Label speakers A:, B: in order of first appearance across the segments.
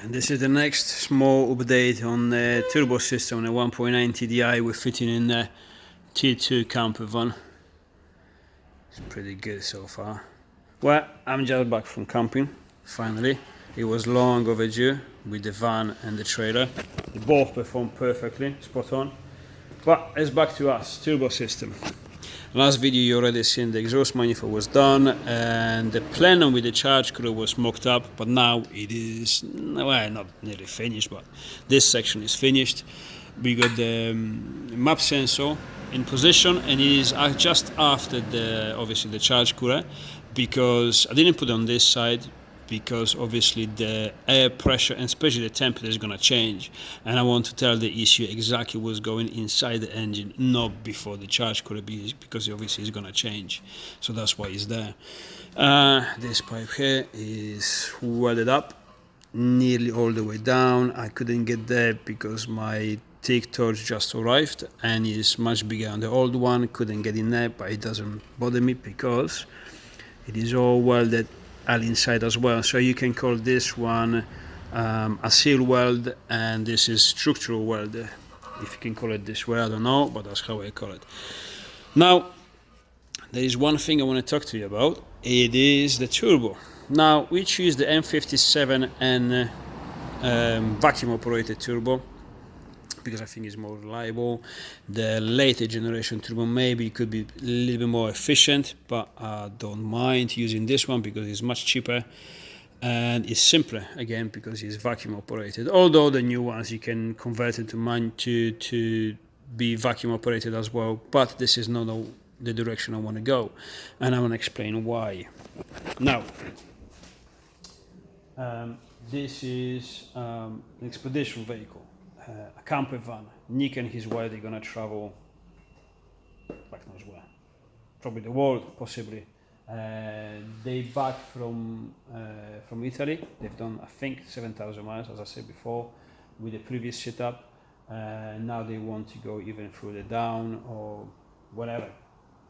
A: And this is the next small update on the turbo system on the 1.9 TDI. We're fitting in the T2 camper van. It's pretty good so far. Well, I'm just back from camping, finally. It was long overdue with the van and the trailer. They both performed perfectly, spot on. But it's back to us, turbo system. Last video you already seen the exhaust manifold was done and the plenum with the charge cooler was mocked up, but now it is, well, not nearly finished, but this section is finished. We got the map sensor in position and it is just after the, obviously, the charge cooler, because I didn't put it on this side because obviously the air pressure and especially the temperature is going to change, and I want to tell the issue exactly what's going inside the engine, not before the charge cooler, because obviously it's going to change, so that's why it's there. This pipe here is welded up nearly all the way down. I couldn't get there because my TIG torch just arrived and is much bigger than the old one. Couldn't get in there, but it doesn't bother me because it is all welded inside as well. So you can call this one a seal weld, and this is structural weld. If you can call it this way, I don't know, but that's how I call it. Now, there is one thing I want to talk to you about. It is the turbo. Now, we choose the M57 and vacuum operated turbo because I think it's more reliable. The later generation turbo maybe could be a little bit more efficient, but I don't mind using this one because it's much cheaper and it's simpler, again, because it's vacuum operated. Although the new ones you can convert it to be vacuum operated as well, but this is not the direction I want to go, and I want to explain why. Now, this is an expedition vehicle. A camper van. Nick and his wife, they're gonna travel back knows where, probably the world, possibly. They back from Italy. They've done, I think, 7,000 miles, as I said before, with the previous setup. Now they want to go even further down or whatever.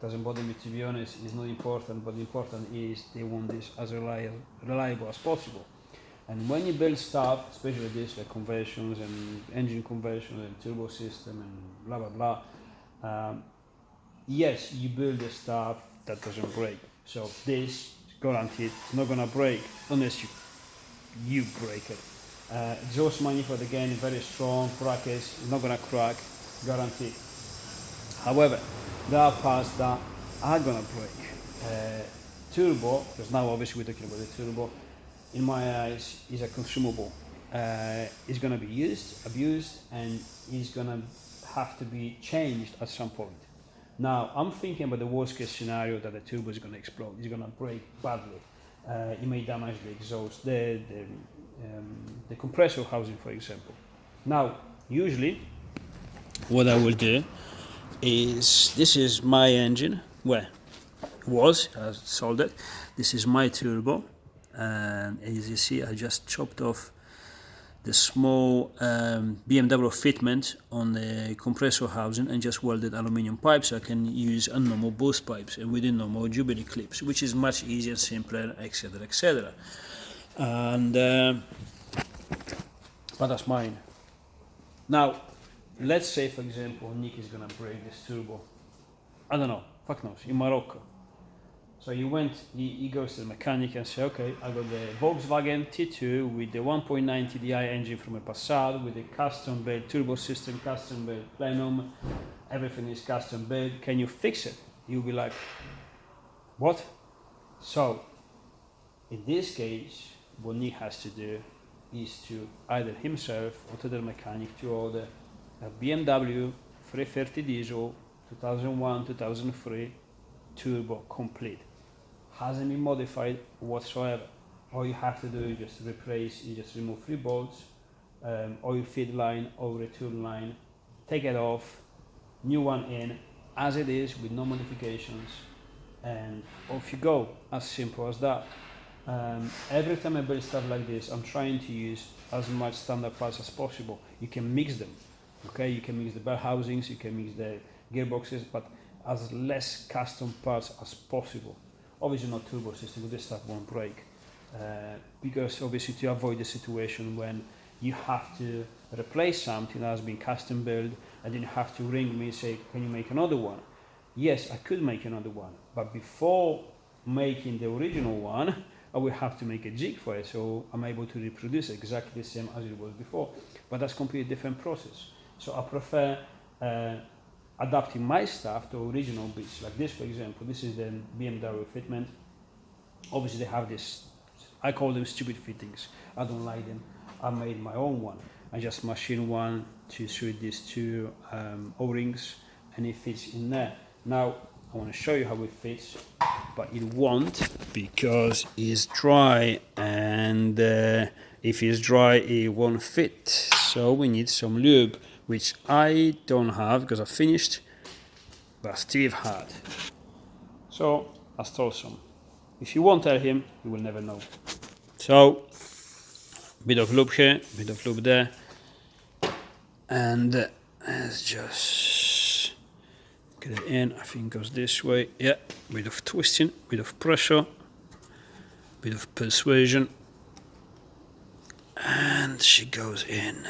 A: Doesn't bother me, to be honest. It's not important, but the important is they want this as reliable as possible. And when you build stuff, especially this, like conversions and engine conversions and turbo system and blah blah blah, yes, you build the stuff that doesn't break. So this is guaranteed, it's not gonna break unless you break it. Exhaust manifold, again, very strong, brackets, it's not gonna crack, guaranteed. However, there are parts that are gonna break. Turbo, because now obviously we're talking about the turbo, in my eyes, is a consumable. It's going to be used, abused, and it's going to have to be changed at some point. Now, I'm thinking about the worst case scenario that the turbo is going to explode. It's going to break badly. It may damage the exhaust, the compressor housing, for example. Now, usually, what I will do is, this is my engine, I sold it. This is my turbo. And as you see, I just chopped off the small Bmw Fitment on the compressor housing and just welded aluminium pipes so I can use normal boost pipes and within normal Jubilee clips, which is much easier, simpler, etc, etc. And but that's mine. Now, let's say, for example, Nick is gonna break this turbo. I don't know, fuck knows, in Morocco. So he goes to the mechanic and says, okay, I got the Volkswagen T2 with the 1.9 TDI engine from a Passat with a custom built turbo system, custom built plenum, everything is custom built, can you fix it? You'll be like, what? So, in this case, what Nick has to do is to either himself or to the mechanic to order a BMW 330 diesel 2001, 2003 turbo complete. Hasn't been modified whatsoever. All you have to do is just remove 3 bolts, oil feed line, oil return line, take it off, new one in, as it is with no modifications, and off you go, as simple as that. Every time I build stuff like this, I'm trying to use as much standard parts as possible. You can mix them, okay? You can mix the bell housings, you can mix the gearboxes, but as less custom parts as possible. Obviously not turbo system, but this stuff won't break. because obviously to avoid the situation when you have to replace something that has been custom built and then you have to ring me and say, can you make another one? Yes, I could make another one, but before making the original one, I will have to make a jig for it, so I'm able to reproduce exactly the same as it was before. But that's a completely different process. So I prefer adapting my stuff to original bits. Like this, for example, this is the Bmw Fitment. Obviously, they have this, I call them stupid fittings. I don't like them. I made my own one. I just machined one to suit these two O-rings, and it fits in there. Now, I want to show you how it fits, but it won't because it's dry, and if it's dry, it won't fit. So we need some lube, which I don't have because I finished, but Steve had. So I stole some. If you won't tell him, you will never know. So, bit of lube here, bit of lube there, and let's just get it in. I think it goes this way. Yeah, bit of twisting, bit of pressure, bit of persuasion, and she goes in.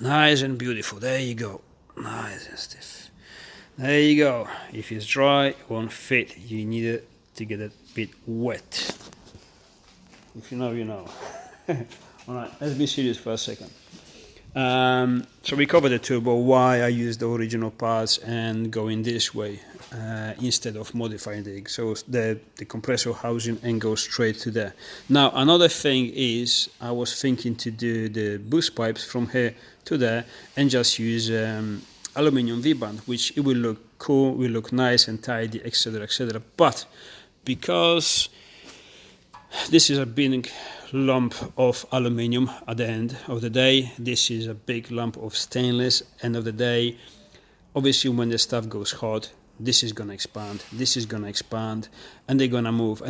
A: Nice and beautiful. There you go. Nice and stiff. There you go. If it's dry, it won't fit. You need it to get it a bit wet. If you know, you know. Alright, let's be serious for a second. So we covered the turbo, why I use the original parts and going this way instead of modifying the so the compressor housing and go straight to there. Now another thing is I was thinking to do the boost pipes from here to there and just use aluminium V-band, which it will look cool, will look nice and tidy, etc, etc. But because this is a big lump of aluminium at the end of the day, this is a big lump of stainless. End of the day, obviously when the stuff goes hot, this is gonna expand, this is gonna expand, and they're gonna move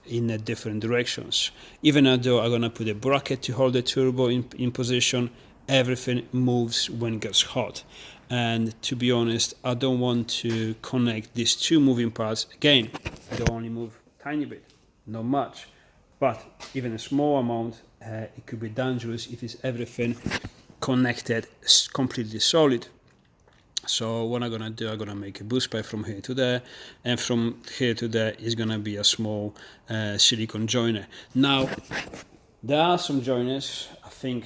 A: in different directions. Even though I'm gonna put a bracket to hold the turbo in position, everything moves when it gets hot. And to be honest, I don't want to connect these two moving parts. Again, they only move tiny bit, not much, but even a small amount, it could be dangerous if it's everything connected completely solid. So what I'm gonna do, I'm gonna make a boost pipe from here to there, and from here to there is gonna be a small silicone joiner. Now, there are some joiners, I think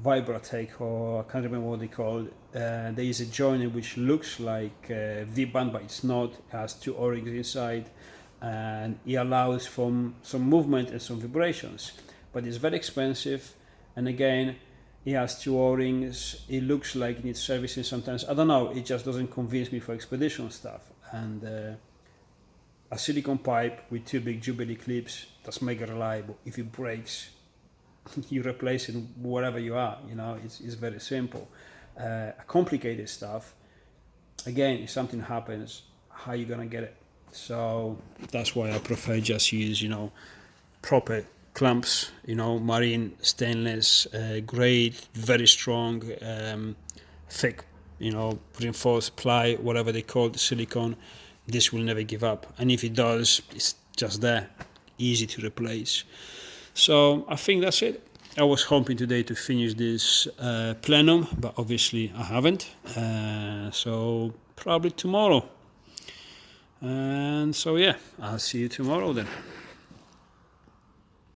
A: Vibratech, or I can't remember what they called. There is a joiner which looks like V-band, but it's not. It has two O-rings inside, and it allows for some movement and some vibrations, but it's very expensive. And again, it has two O-rings. It looks like it needs servicing sometimes. I don't know, it just doesn't convince me for expedition stuff. And a silicone pipe with two big Jubilee clips, that's mega reliable. If it breaks, you replace it wherever you are, you know, it's very simple. Complicated stuff, again, if something happens, how are you gonna get it? So that's why I prefer just use, you know, proper clamps, you know, marine stainless, grade, very strong, thick, you know, reinforced ply, whatever they call the silicone. This will never give up, and if it does, it's just there, easy to replace. So I think that's it. I was hoping today to finish this plenum, but obviously I haven't. So probably tomorrow. And so yeah, I'll see you tomorrow then.